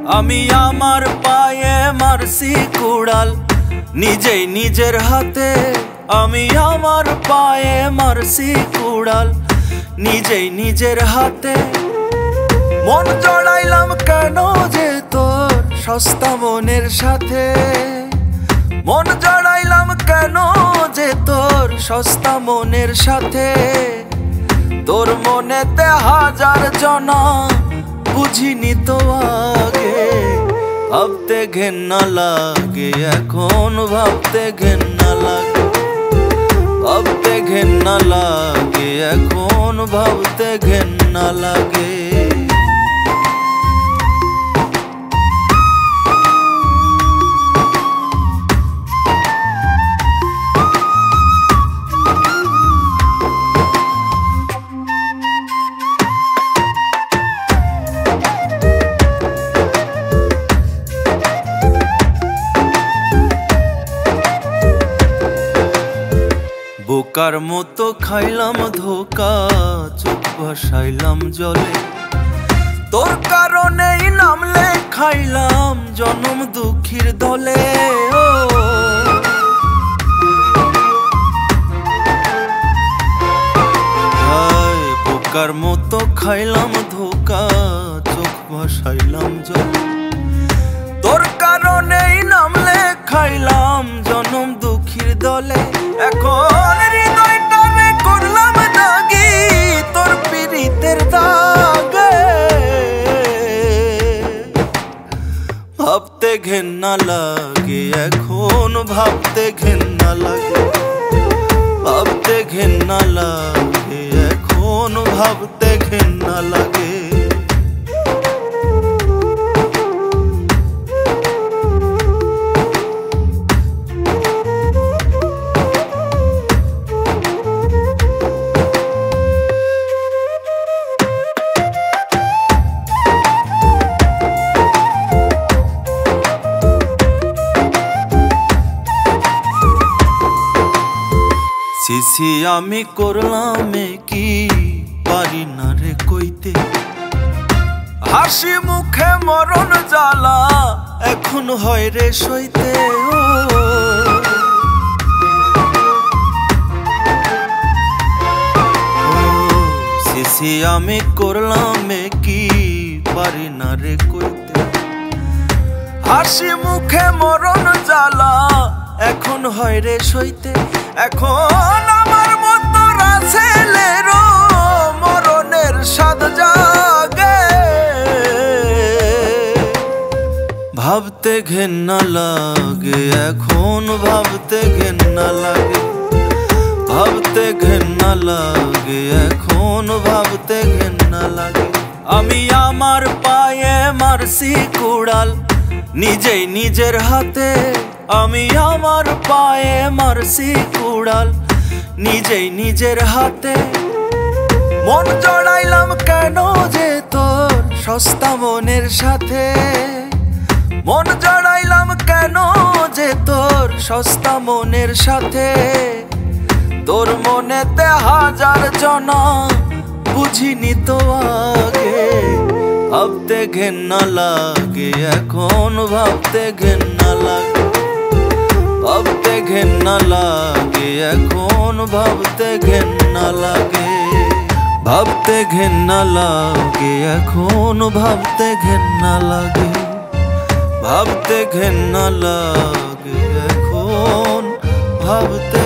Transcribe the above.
আমি আমার পায়ে মারছি কুড়াল নিজেই নিজের হাতে। আমি আমার পায়ে মারছি কুড়াল নিজেই নিজের হাতে। মন জড়াইলাম কেন যে তোর সস্তা মনের সাথে। মন জড়াইলাম কেন যে তোর সস্তা মনের সাথে। তোর মনেতে হাজার জনা বুঝিনি তো আগে। ভাবতে ঘেন্না লাগে এখন, ভাবতে ঘেন্না লাগে। ভাবতে ঘেন্না লাগে এখন, ভাবতে ঘেন্না লাগে। বোকার মতো খাইলাম ধোকা, চোখ ভাসাইলাম জলে। তোর কারণেই নামলে খাইলাম জনম দুঃখীর দলে। বোকার মতো খাইলাম ধোকা, চোখ ভাসাইলাম জলে। তোর কারণেই নামলে খাইলাম জনম দুঃখীর দলে। এখন হৃদয়টারে করলাম দাগি তোর পীড়িতের দাগে। ভাবতে ঘেন্না লাগে এখন, ভাবতে ঘেন্না লাগে। ভাবতে ঘেন্না লাগে এখন, ভাবতে ঘেন্না লাগে। সিসি আমি করলাম কি পারি না রে কইতে। হাসি মুখে মরণ জ্বালা এখন হয় রে সইতে। সিসি আমি করলাম কি পারি না রে কইতে। হাসি মুখে মরণ জ্বালা এখন হয় রে সইতে। এখন আমার মতো ছেলেরও মরণের স্বাদ জাগে। ভাবতে ঘেন্না লাগে এখন, ভাবতে ঘেন্না লাগে। ভাবতে ঘেন্না লাগে এখন, ভাবতে ঘেন্না লাগে। আমি আমার পায়ে মারছি কুড়াল নিজেই নিজের হাতে। আমি আমার পায়ে মারছি কুড়াল নিজেই নিজের হাতে। মন জড়াইলাম কেন যে তোর সস্তা মনের সাথে। মন জড়াইলাম কেন যে তোর সস্তা মনের সাথে। তোর মনেতে হাজার জনা বুঝিনি তো আগে। ভাবতে ঘেন্না লাগে এখন, ভাবতে ঘেন্না লাগে। ভাবতে ঘেন্না লাগে এখন, ভাবতে ঘেন্না লাগে। ভাবতে ঘেন্না লাগে এখন, ভাবতে ঘেন্না লাগে। ভাবতে ঘেন্না লাগে এখন, ভাবতে